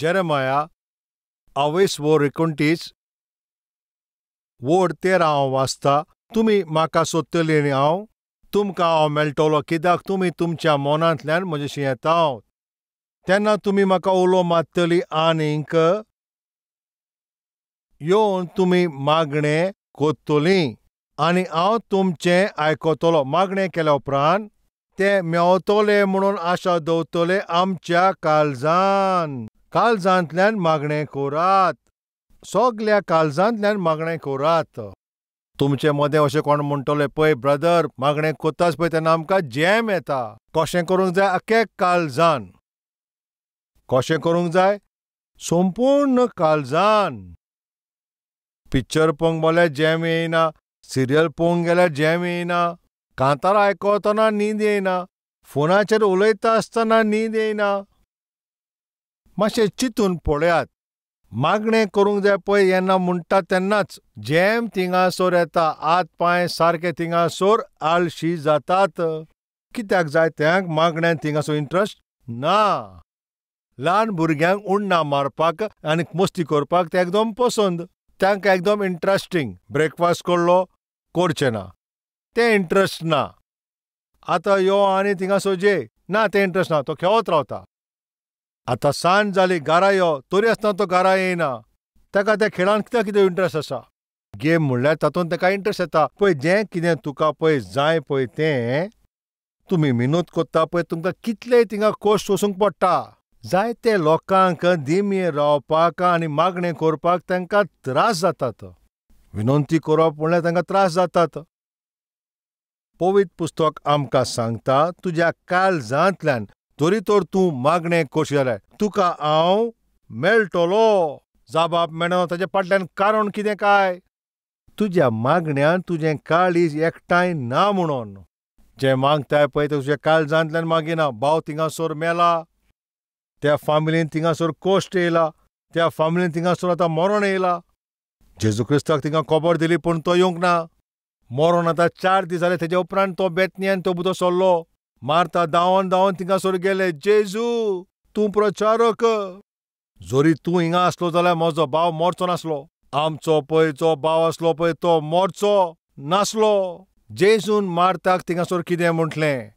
Jeremiah 29:29 वोड 13 वाजता तुमी म्हाका सोदतली आनी हांव तुमकां मेळटलो कित्याक तुमी तुमच्या मनांतल्यान म्हजेशी येता तेन्ना तुमी म्हाका उलो मारतली आनीक येवन तुमी मागणें कोत्तली आनी हांव तुमचें आयकतलो. मागणें केल्या उपरांत ते मेवतले म्हणून आशा दवरतले आमच्या काळजांतल्यान मागणें करात. सगल्या काळजांतल्यान मागणें करात. तुमचे मदें अशें कोण म्हणटले पळय ब्रदर मागणें कोत्ताच पळय तेन्ना आमकां जेम येता. कशें करूंक जाय? आख्या काळजान. कशें करूंक जाय? संपूर्ण काळजान. पिक्चर पळोवंक गेल्यार जेम येयना, सिरियल पळोवंक गेल्यार जेम येयना, कांतार आयकतना न्हीद येयना, फोनाचेर उलयता आसतना न्हीद येयना. मातशें चिंतून पळयात. मागणें करूंक जाय पळय येन्ना म्हणटा तेन्नाच जेम थिंगासोर येता. हात पांय सारके थिंगासोर आळशी जातात. कित्याक जायत्यांक मागण्यांत थिंगासोर इंट्रस्ट ना. ल्हान भुरग्यांक उडणां मारपाक आनी मस्ती करपाक ते एकदम पसंद. तांकां एकदम इंट्रस्टींग. ब्रेकफास्ट करलो करचें ना तें इंट्रस्ट ना. आतां यो आनी थिंगासोर जेय ना तें इंट्रस्ट ना. तो खेळत रावता. आतां सांज जाली घरा यो तरी आसतना तो घरा येयना. ताका त्या खेळांत कितें इंट्रस्ट आसा. गेम म्हणल्यार तातूंत ताका इंट्रस्ट येता. पळय जें कितें तुका पळय जाय पळय तें तुमी मेहनत कोत्ता पळय तुमकां कितलेय थिंगा कश्ट सोंसूंक पडटा. जायते लोकांक दिमेर रावपाक आनी मागणें करपाक तांकां त्रास जातात. विनंती करप म्हणल्यार तांकां त्रास जातात. पवित्र पुस्तक आमकां सांगता तुज्या काळजांतल्यान तरी तर तूं मागणें करशी जाल्यार तुका हांव मेळटलो. जाबाब मेळना ताचे फाटल्यान कारण कितें काय? तुज्या मागण्यान तुजें काळीज एकठांय ना म्हणून. जें मागताय पळय ते तुज्या काळजांतल्यान मागिना. भाव थिंगासोर मेला, त्या फामिलीन थिंगासोर कश्ट येयला, त्या फामिलीन थिंगासोर आतां मरण येयला. जेजू क्रिस्ताक थिंगा खबर दिली पूण तो येवंक ना. मरण आतां 4 दीस जाले. तेजे उपरांत तो बेतनियान तो बुतो सरलो. मार्ता धांवन थिंगासोर गेले. जेजू तूं प्रचारक. जरी तूं हिंगा आसलो जाल्यार म्हजो भाव मरचो नासलो. आमचो पळय जो भाव आसलो पळय तो मरचो नासलो. जेजून मार्ताक थिंगासोर कितें म्हटलें?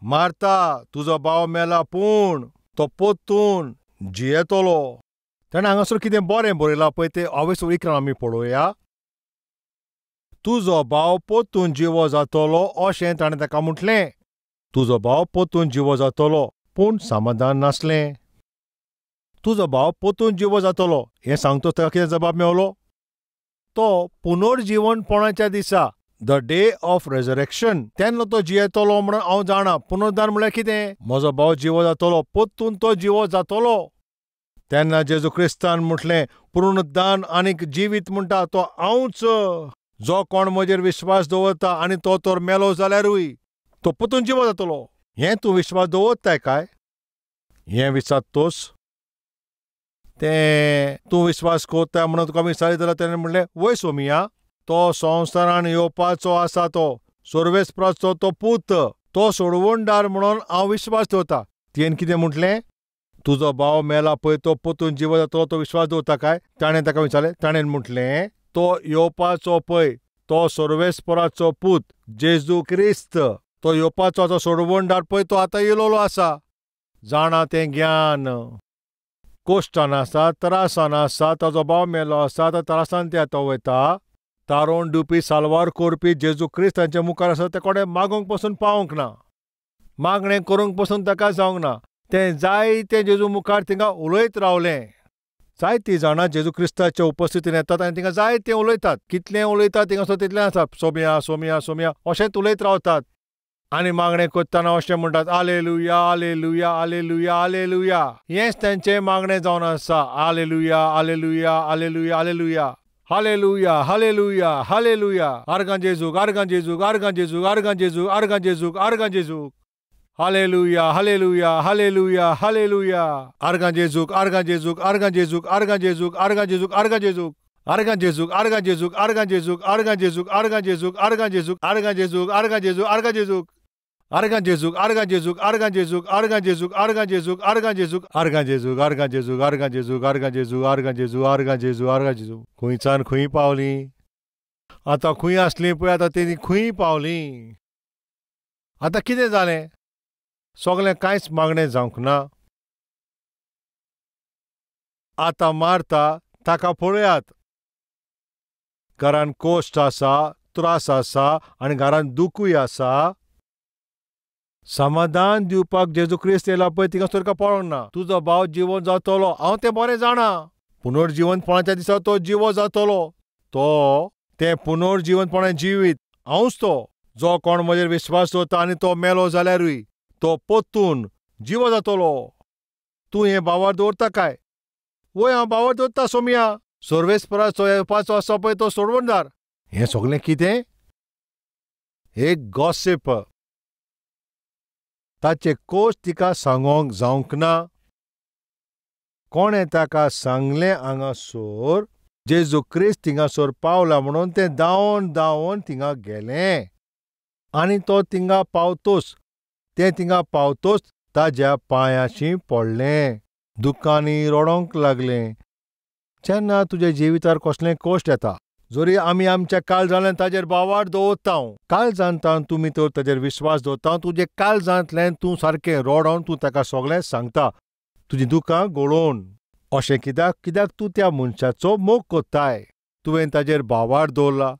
मार्ता तुजो भाव मेला पूण तो पोत्तून जियेतलो. ताणें हांगासर कितें बरें बरयलां पळय तें हांवें इकरां आमी पळोवया. तुजो भाव पोत्तून जिवो जातलो अशें ताणें ताका म्हटलें. तुजो भाव पोत्तून जिवो जातलो पूण समाधान नासलें. तुजो भाव पोत्तून जिवो जातलो हें सांगतो ताका कितें जबाब मेवलो? तो पुनर्जीवनपणाच्या दिसा द डे ऑफ रेजरेक्शन तेन्ना तो जियेतलो म्हणून हांव जाणा. पुनरुद्धार म्हळ्यार कितें? म्हजो भाव जिवो जातलो पोत्तून तो जिवो जातलो. तेन्ना जेजू क्रिस्तान म्हटलें पुनरुद्धार आनीक जिवीत म्हणटा तो हांवच. जो कोण म्हजेर विश्वास दवरता आनी तो तर मेलो जाल्यारूय तो पोत्तून जिवो जातलो. हें तूं विश्वास दवरताय काय? हें विचारतोस. तें तूं विश्वास करताय म्हणून तुका विचारलें जाल्यार तेणें म्हणलें वय सोमिया तो संवसारान येवपाचो आसा तो सर्वेस्पराचो तो पूत तो सोडवणदार म्हणून हांव विश्वास दवरता. तेन कितें म्हटलें? तुजो भाव मेला पळय तो पोत्तून जिवो जातलो तो विश्वास दवरता काय? ताणें ताका विचारलें. ताणें म्हटलें तो येवपाचो पळय तो सर्वेस्पराचो पूत जेजू क्रिस्त तो येवपाचो तो सोडवणदार पळय तो आतां येयलोलो आसा. जाणा तें ज्ञान. कोश्टान आसा, त्रासान आसा, ताजो भाव मेलो आसा, तो त्रासान ते आतां वयता. तारोन दिवपी साल्वार करपी जेजू क्रिस्त तांच्या मुखार आसा ते कोणें मागोंक पासून पावोंक ना. मागणें करूंक पासून ताका जावंक ना. तें जायते जेजू मुखार थिंगा उलयत रावलें. जायतीं जाणां जेजू क्रिस्ताच्या उपस्थितीन येतात आनी थिंगा जायतें उलयतात. कितलें उलयतात थिंगासोर तितलें आसा. सोमिया सोमिया सोमिया अशेंच उलयत रावतात. आनी मागणें करतना अशें म्हणटात आलेलुया आलेलुया आलेलुया आलेलुया. हेंच तांचें मागणें जावन आसा. आलेलुया आलेलुया आलेलुया आलेलुया हालेलुया हालेलुया हालेलुया. आर्गां जेजूक आर्गां जेजूक आर्गां जेजूक आर्गां जेजूक आर्गां जेजूक आर्गां जेजूक. हालेलुया हालेलुया हालेलुया हालेलुया. आर्गां जेजूक आर्गां जेजूक आर्गां जेजूक आर्गां जेजूक आर्गां जेजूक आर्गां जेजूक. आर्गां जेजूक आर्गां जेजूक आर्गां जेजूक आर्गां जेजूक आर्गां जेजूक आर्गां जेजूक आर्गां जेजूक आर्गां जेजूक आर्गां जेजूक. आर्गां जेजूक आर्गां जेजूक आर्गां जेजूक आर्गां जेजूक आर्गां जेजूक आर्गां जेजूक आर्गां जेजूक आर्गां जेजूक आर्गां जेजूक आर्गां जेजूक आर्गां जेजूक आर्गां जेजूक आर्गां जेजूक खंयच्यान खंय पावलीं आतां खंय आसलीं पळय आतां तेणी खंय पावलीं आतां कितें जालें सगळें कांयच मागणें जावंक ना आतां मारता ताका पळयात घरान कोश्ट आसा त्रास आसा आनी घरान दुखूय आसा समाधान दिवपाक जेजू क्रिस्त येयला पळय थिंगा तुका पळोवंक ना तुजो भाव जिवो जातलो हांव तें बरें जाणा पुनर्जिवंतपणाच्या दिसा तो जिवो जातलो तो तें पुनर्जिवंतपणाचें जिवीत हांवूच तो जो कोण म्हजेर विश्वास दवरता आनी तो मेलो जाल्यारूय तो परतून जिवो जातलो तूं हें भावार दवरता काय वय हांव भावार दवरता सोमया सर्वेस्पराचो येवपाचो आसा पळय तो सोडवून धाड हें सगळें कितें एक गॉसिप ताचे कोश्ट तिका सांगोंक जावंक ना कोणें ताका सांगलें हांगासर जेजू क्रिस्त थिंगासर पावला म्हणून तें धांवोन धांवोन थिंगा गेलें आनी तो थिंगा पावतोच ताज्या पांयाशी पडलें दुखांनी रडोंक लागलें जेन्ना तुज्या जिवितार कसलें कोश्ट येता जरी आमी आमच्या काळजांतल्यान ताजेर बावार दवरता काळजांतल्यान तुमी तर ताजेर विश्वास दवरता तुजे काळजांतल्यान तूं सारकें रडोन तूं ताका सगळें सांगता तुजीं दुखां गळोवन अशें कित्याक तूं त्या मनशाचो मोग कोत्ताय तुवें ताजेर बावार दवरला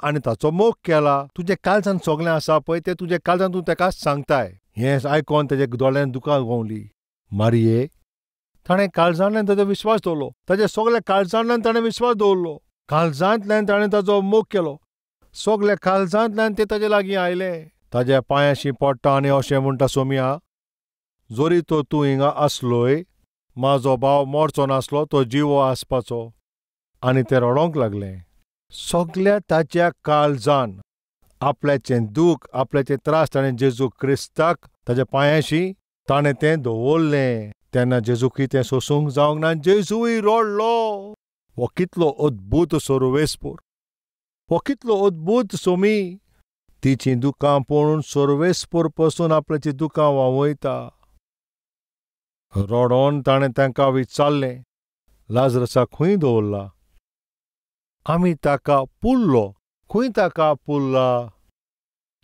आनी ताचो मोग केला तुजे काळजांत सगळें आसा पळय तें तुजे काळजांत तूं ताका सांगताय हें आयकोन ताजे दोळ्यांत दुखां घोवलीं मारये ताणें काळजांतल्यान ताजो विश्वास दवरलो ताजे सगळ्या काळजांतल्यान ताणें विश्वास दवरलो काळजांतल्यान ताणें ताजो मोग केलो सगळ्या काळजांतल्यान ते ताजे लागीं आयले ताज्या पांयाशी पडटा आनी अशें म्हणटा सोमया जरी तो तूं हिंगा आसलोय म्हाजो भाव मरचो नासलो तो जिवो आसपाचो आनी तें रडोंक लागलें सगळ्या ताच्या काळजान आपल्याचें दूख आपल्याचे त्रास ताणें जेजू क्रिस्ताक ताच्या पांयाशी ताणें तें दवरलें तेन्ना जेजूक तें सोसूंक जावंक ना जेजूय रडलो हो कितलो अद्भुत सर्वेस्पर हो कितलो अद्भुत सोमी तिचीं दुखां पळोवन सर्वेस्पर पासून आपल्याची दुखां व्हांवयता रडोन ताणें तांकां विचारलें लाजरसाक खंय दवरला आमी ताका पुरलो खंय ताका पुरला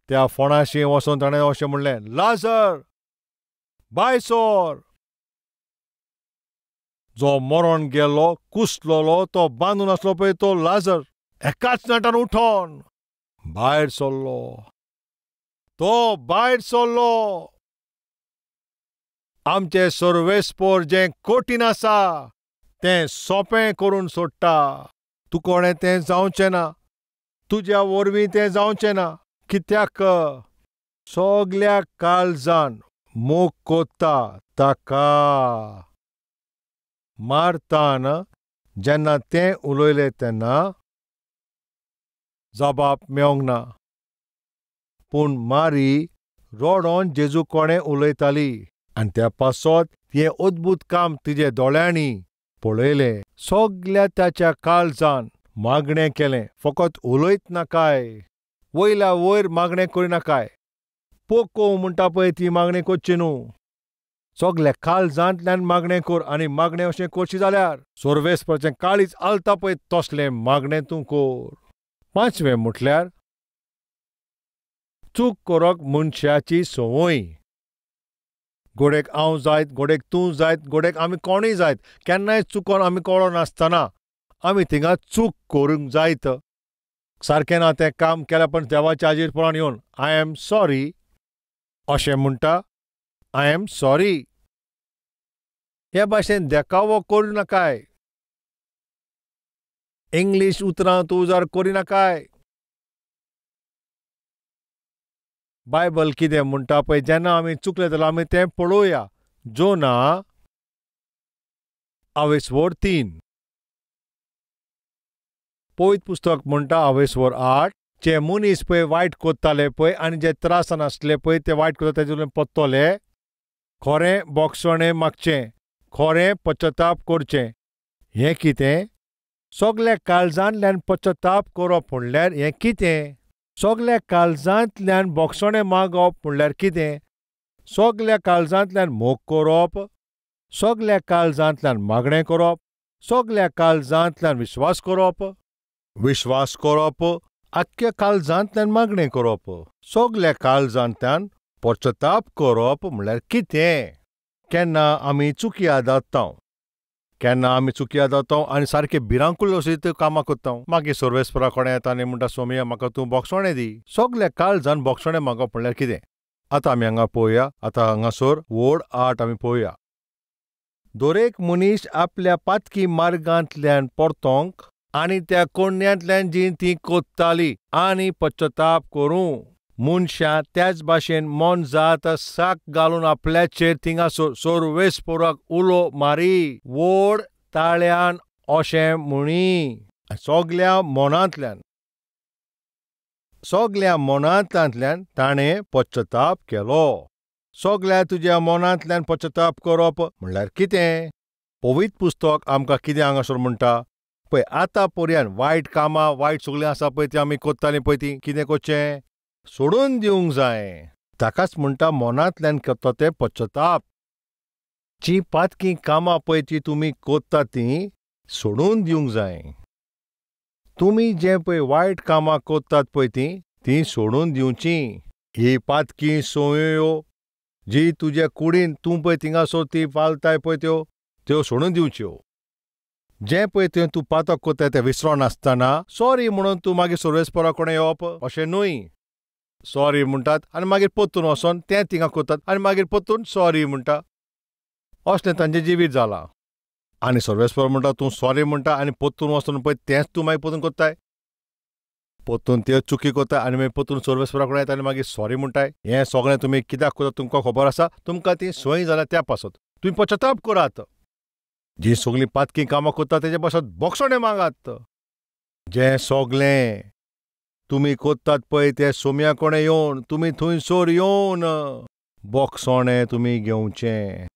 त्या फोंडाशी वचोन ताणें अशें म्हणलें लाजर भायर सर जो मरोन गेल्लो कुसलोलो तो बांदून आसलो पळय तो लाजर एकाच नाटान उठोन भायर सरलो आमचें सर्वेस्पर जें कठीण आसा तें सोंपें करून सोडटा तुकोडें तें जावचें ना तुज्या वरवीं तें जावचें ना कित्याक सगल्या काळजान मोग कोत्ता ताका मारतान जेन्ना तें उलयलें तेन्ना जबाब मेळोंक ना पूण मारी रडोन जेजू कोणें उलयताली आनी त्या पासत हें अद्भुत काम तिजे दोळ्यांनी पळयलें सगल्या ताच्या काळजान मागणें केलें फकत उलयत नाकाय वयल्या वयर मागणें करिनाकाय पोको म्हणटा पळय ती मागणी करची न्हू सगल्या काळजांतल्यान मागणें कर आनी मागणें अशें करची जाल्यार सर्वेस्पराचें काळीज आलता पळय तसलें मागणें तूं कर 5वें म्हटल्यार चूक करप मनशाची संवय घोडेक हांव जायत घोडेक तूं जायत घोडेक आमी कोणूय जायत केन्नाय चुकोन आमी कळो नासतना आमी थिंगा चूक करूंक जायत सारकें ना तें काम केल्या पण देवाच्या हाजीर पळोवन येवन आय एम सॉरी अशें म्हणटा आय एम सॉरी हे भाशेन देखावो करूं नाकाय इंग्लीश उतरां तूं उजार करिनाकाय बायबल कितें म्हणटा पळय जेन्ना आमी चुकले जाल्यार आमी तें पळोवया जोना 3 पयत पुस्तक म्हणटा 8 जे मनीस पळय वायट कोत्ताले पळय आनी जे त्रासान आसले पळय ते वायट कोत्ता तेजे वयल्यान पत्तले खरें बोगसणें मागचें खरें पश्चाताप करचें हें कितें सगल्या काळजांतल्यान पश्चाताप करप म्हणल्यार हें कितें सगल्या काळजांतल्यान बोक्षणे मागप म्हणल्यार कितें? सगल्या काळजांतल्यान मोग करप, सगल्या काळजांतल्यान मागणें करप, सगल्या काळजांतल्यान विश्वास करप, आख्ख्या काळजांतल्यान मागणें करप, सगल्या काळजांतल्यान पश्चाताप करप म्हणल्यार कितें? केन्ना आमी चुकिया जाता आनी सारके भिरांकूळ अशी कामां करता. मागीर सर्वेस्परा कोणें येता आनी म्हणटा सोमया म्हाका तूं बोक्षणें दी. सगल्या काळजान बोक्षणें मागप म्हणल्यार कितें? आतां आमी हांगा पळोवया. आतां हांगासर वोड 8 आमी पळोवया. दरेक मनीस आपल्या पातकी मार्गांतल्यान परतोंक आनी त्या कोण्यांतल्यान जी ती कोत्ताली आनी पश्चाताप करूं. मनशां त्याच भाशेन मन जात साक घालून आपल्याचेर थिंगासर सर्वेस्पराक उलो मारी. वोड ताळ्यान अशें म्हणी. सगल्या मनांतल्यान ताणें पश्चाताप केलो. सगल्या तुज्या मनांतल्यान पश्चाताप करप म्हणल्यार कितें? पवित्र पुस्तक आमकां कितें हांगासर म्हणटा? पळय आतां पर्यंत वायट कामां वायट सगळीं आसा पळय ती आमी कोत्तालीं पळय ती कितें करचें? सोडून दिवंक जाय. ताकाच म्हणटा मनांतल्यान करता तें पश्चाताप. जी पातकी कामां पळय ती तुमी कोत्ता ती सोडून दिवंक जाय. तुमी जे पळय वायट कामां कोत्तात पळय ती सोडून दिवची. ही पातकी संवयो जी तुज्या कुडीन तूं पळय थिंगासर ती पालताय पळय त्यो सोडून दिवच्यो. जें पळय तें तूं पातक कोत्ताय तें विसरो नासतना सॉरी म्हणून तूं मागीर सर्वेस्परा कोणें येवप अशें न्हय. सॉरी म्हणटात आनी मागीर परतून वचोन तें थिंगा कोत्तात आनी मागीर परतून सॉरी म्हणटा. असलें तांचें जिवीत जालां. आनी सर्वेस्पर म्हणटा तूं सॉरी म्हणटा आनी परतून वचून पळय तेंच तूं मागीर परतून कोत्ताय. परतून त्यो चुकी कोत्ताय आनी मागीर परतून सर्वेस्परा कडेन येता आनी मागीर सॉरी म्हणटाय. हें सगळें तुमी कित्याक कोतात तुमकां खबर आसा? तुमकां ती संवय जाल्या त्या पासत. तुमी पश्चाताप करात. जी सगळीं पातकी कामां कोत्तात तेजे पासत बोक्षणें मागात. जें सगळें तुमी कोत्तात पळय तें सोम्या कोणें येवन तुमी थंयसर येवन बोक्षणें तुमी घेवचें.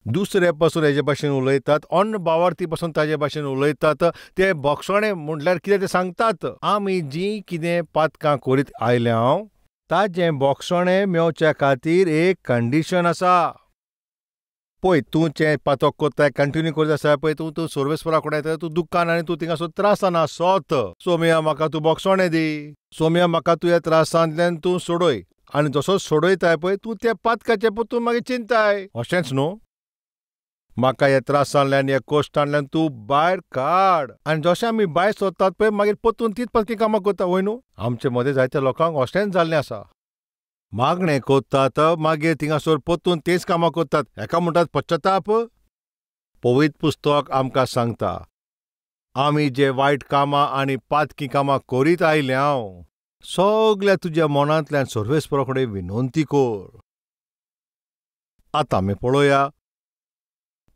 दुसरे पासून हेजे भाशेन उलयतात, अन्न भावार्थी पासून ताजे भाशेन उलयतात. ते बोक्षणें म्हटल्यार कितें तें सांगतात. आमी जीं कितें पातकां करीत आयल्या ताजें बोक्षणें मेवच्या खातीर एक कंडिशन आसा. पळय तूं जें पातक कोत्ताय कंटिन्यू करीत आसा पळय तूं सर्वेस्परा कडेन येता तूं दुख्खान आनी तूं थिंगासर त्रासाना सोत. सोमया म्हाका तूं बोक्षणें दी. सोमया म्हाका तूं ह्या त्रासांतल्यान तूं सोडय. आनी जसो सोडयताय पळय तूं त्या पातकाचे परतून मागीर चिंताय. अशेंच न्हू? म्हाका ह्या त्रासांतल्यान ह्या कश्टांतल्यान तूं भायर काड. आनी जशें आमी भायर सरतात पळय मागीर परतून तीच पातकी कामां करता वय न्हू? आमचे मदें जायत्या लोकांक अशेंच जाल्लें आसा. मागणें कोत्तात मागीर थिंगासर परतून तेच कामां करतात. हेका म्हणटात पश्चाताप. पवित्र पुस्तक आमकां सांगता आमी जे वायट कामां आनी पातकी कामां करीत आयल्या सगल्या तुज्या मनांतल्यान सर्वेस्परा कडेन विनंती कर. आतां आमी पळोवया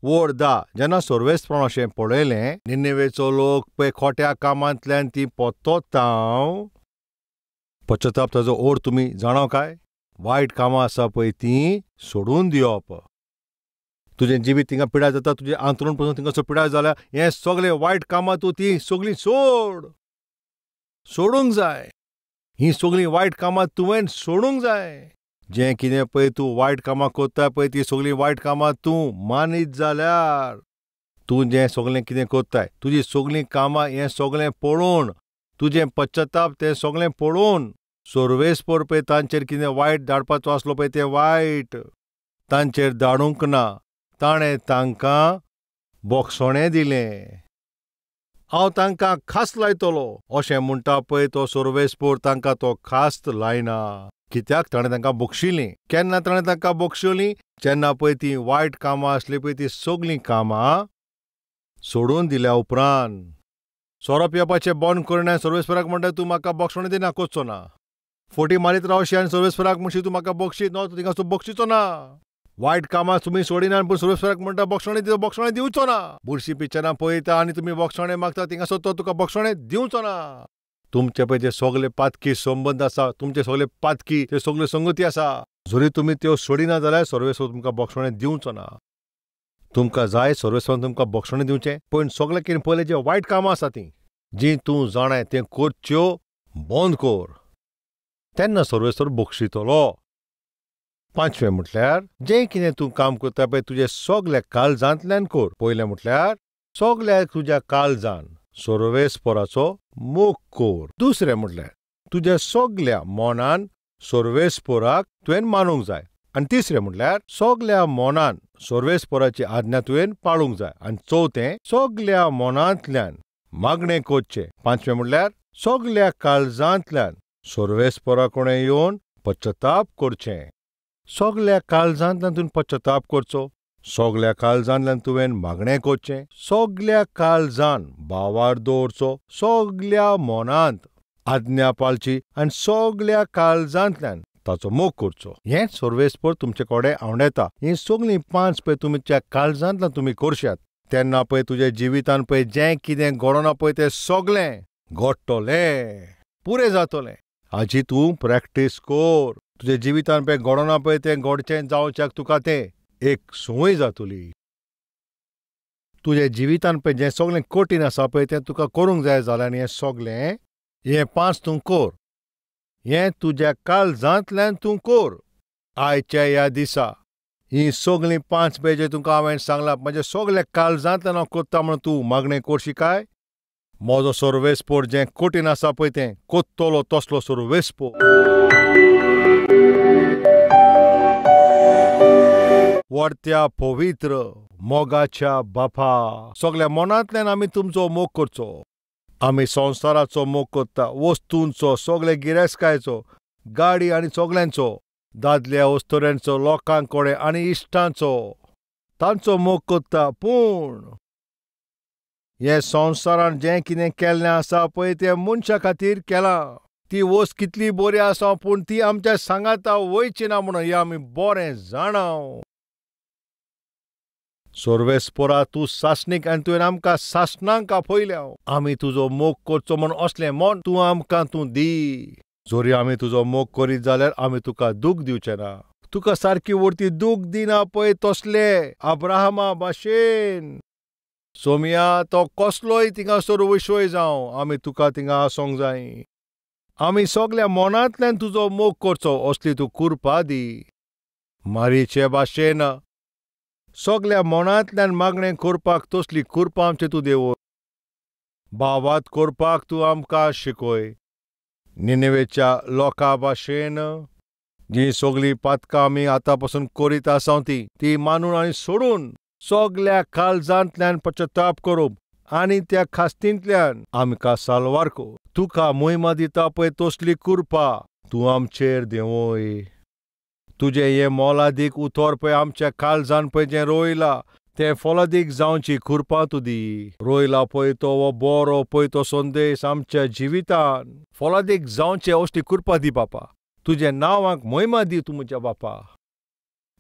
वोड 10. जेन्ना सर्वेस्परान अशें पळयलें निनेवेचो लोक पळय खोट्या कामांतल्यान ती परतोता. पश्चाताप ताजो ओड तुमी जाणो काय? वायट कामां आसा पळय तीं सोडून दिवप. तुजें जिवीत थिंगा पिड्यार जाता, तुजें आंतरूण पासून थिंगासर पिड्यार जाल्या हें सगळें वायट कामां तूं ती सगळीं सोडूंक जाय. ही सगळीं वायट कामां तुवें सोडूंक जाय. जें कितें पळय तूं वायट कामां कोत्ता पळय ती सगळीं वायट कामां तूं मानीत जाल्यार तूं जें सगळें कितें कोत्ताय तुजीं सगळीं कामां हें सगळें पळोवन तुजें पश्चाताप तें सगळें पळोवन सर्वेस्पर पळय तांचेर कितें वायट धाडपाचो आसलो पळय तें वायट तांचेर धाडूंक ना. ताणें तांकां बोक्षणें दिलें. हांव तांकां खास लायतलो अशें म्हणटा पळय तो सर्वेस्पर तांकां तो खास्त लायना. कित्याक ताणें तांकां बोक्षिल्लीं. केन्ना ताणें तांकां बोक्षिल्लीं? जेन्ना पळय तीं वायट कामां आसलीं पळय तीं सगळीं कामां सोडून दिल्या उपरांत. सोरोप येवपाचें बंद करिना. सर्वेस्पराक म्हणटा तूं म्हाका बोक्षणें दिना कोचचो ना. फोटी मारीत रावशी आनी सर्वेस्पराक म्हणशी तूं म्हाका बोक्षीत नो थिंगासर बोक्षिचो ना. वायट कामां तुमी सोडिना पूण सर्वेस्पराक म्हणटा बोक्षणें दिवचो ना. बुरशी पिक्चरां पळयता आनी तुमी बोक्षणें मागता थिंगासर तो तुका बोक्षणें दिवचो ना. तुमचे पळय जे सगळे पातकी संबंद आसा तुमचे सगळे पातकी ते सगळ्यो संगती आसा जरी तुमी त्यो सोडिना जाल्यार सर्वेस्पर तुमकां बोक्षणें दिवचो ना. तुमकां जाय सर्वेस्परान तुमकां बोक्षणें दिवचें पूण सगळें कितें पयलें जे वायट कामां आसा तीं जीं तूं जाणाय तें करच्यो बंद कर. तेन्ना सर्वेस्वर बक्षितलो. 5वें म्हटल्यार जें कितें तूं काम करता पळय तुजे सगल्या काळजांतल्यान कोर. पयलें म्हटल्यार सगल्या तुज्या काळजान सर्वेस्पराचो मोग कोर. दुसरें म्हटल्यार तुज्या सगल्या मोनान सर्वेस्पराक तुवें मानूंक जाय. आनी तिसरें म्हटल्यार सगल्या मोनान सर्वेस्पराची आज्ञा तुवें पाळूंक जाय. आनी चवथें सगल्या मोनांतल्यान मागणें कोरचें. 5वें म्हटल्यार सगल्या काळजांतल्यान सर्वेस्परा कडेन येवन पश्चाताप करचें. सगल्या काळजांतल्यान तुवें पश्चाताप करचो. सगल्या काळजांतल्यान तुवें मागणें करचें. सगल्या काळजान भावार दवरचो. सगल्या मोनांत आज्ञा पाळची आनी सगल्या काळजांतल्यान ताचो मोग करचो. हेंच सर्वेस्पर तुमचे कडेन आवडेता. ही सगळीं 5 पळय तुमच्या काळजांतल्यान तुमी करशात तेन्ना पळय तुज्या जिवितान पळय जें कितें घडना पळय तें सगळें घडटलें, पुरें जातलें. हाची तूं प्रॅक्टीस कोर. तुज्या जिवितान पळय घडना पळय तें घडचें जावच्याक तुका तें एक संवय जातली. तुज्या जिवितान पळय जें सगळें कठीण आसा पळय तें तुका करूंक जाय जाल्यार हें 5 तूं कोर. हें तुज्या काळजांतल्यान तूं कोर. आयच्या ह्या दिसा ही सगळीं 5 पेजी तुका हांवें सांगलां म्हणजे सगल्या काळजांतल्यान हांव कोत्ता म्हणून तूं मागणें करशी काय? म्हजो सर्वेस्पोर जें कठीण आसा पळय तें कोत्तलो तसलो सर्वेस्पोर. वर्त्या पवित्र मोगाच्या बापा, सगल्या मनांतल्यान आमी तुमचो मोग करचो. आमी संवसाराचो मोग करता, वस्तूंचो, सगळे गिरेस्तकायचो, गाडी आनी सगल्यांचो, दादल्या वस्तुऱ्यांचो, लोकां कडेन आनी इश्टांचो, तांचो मोग करता. पूण हे संवसारान जें कितें केल्लें आसा पळय तें मनशा खातीर केलां. ती वस्त कितली बरी आसा पूण ती आमच्या सांगाता वयची ना म्हणून हें आमी बरें जाणाव. सर्वेस्परा तूं सासणीक आनी तुवें आमकां सासणांक आपयल्या. आमी तुजो मोग करचो म्हूण असलें मन तूं आमकां दी. जोरी आमी तुजो मोग करीत जाल्यार आमी तुका दूख दिवचें ना. तुका सारकी व्हरती दूख दिना पळय तसले अब्राहमा भाशेन. सोमया तो कसलोय थिंगा सर्वस्वय जावं आमी तुका थिंगा आसोंक जाय. आमी सगल्या मनांतल्यान तुजो मोग करचो असली तूं कृपा दी. मारीचे भाशेन सगल्या मनांतल्यान मागणें करपाक तसली कृपा आमचे तूं देव. भावात करपाक तूं आमकां शिकय. निनेवेच्या लोकां भाशेन जी सगळीं पातकां आमी आतां पासून करीत आसा ती मानून आनी सोडून सगल्या काळजांतल्यान पश्चाताप करप आनी त्या खास्तींतल्यान आमकां साल्वार कर. तुका महिमा दिता पळय तसली कृपा तूं आमचेर देंवय. तुजें हें मोलादीक उतर पळय आमच्या काळजान पळय जें रोयलां तें फलदीक जावची कृपा तूं दी. रोयला पळय तो वो बरो पळय तो संदेश आमच्या जिवितान फलदीक जावचें असली कृपा दी बापा. तुज्या नांवाक महिमा दी तूं म्हज्या बापा.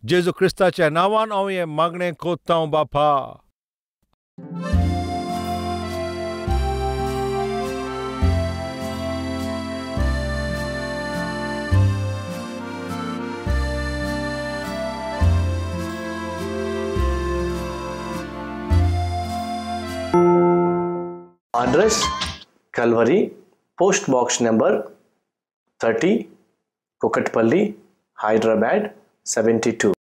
जेजू क्रिस्ताच्या नांवान हांव हें मागणें कोत्ता बापा. Address Calvary, Post Box number 30, Kukatpalli, Hyderabad 72.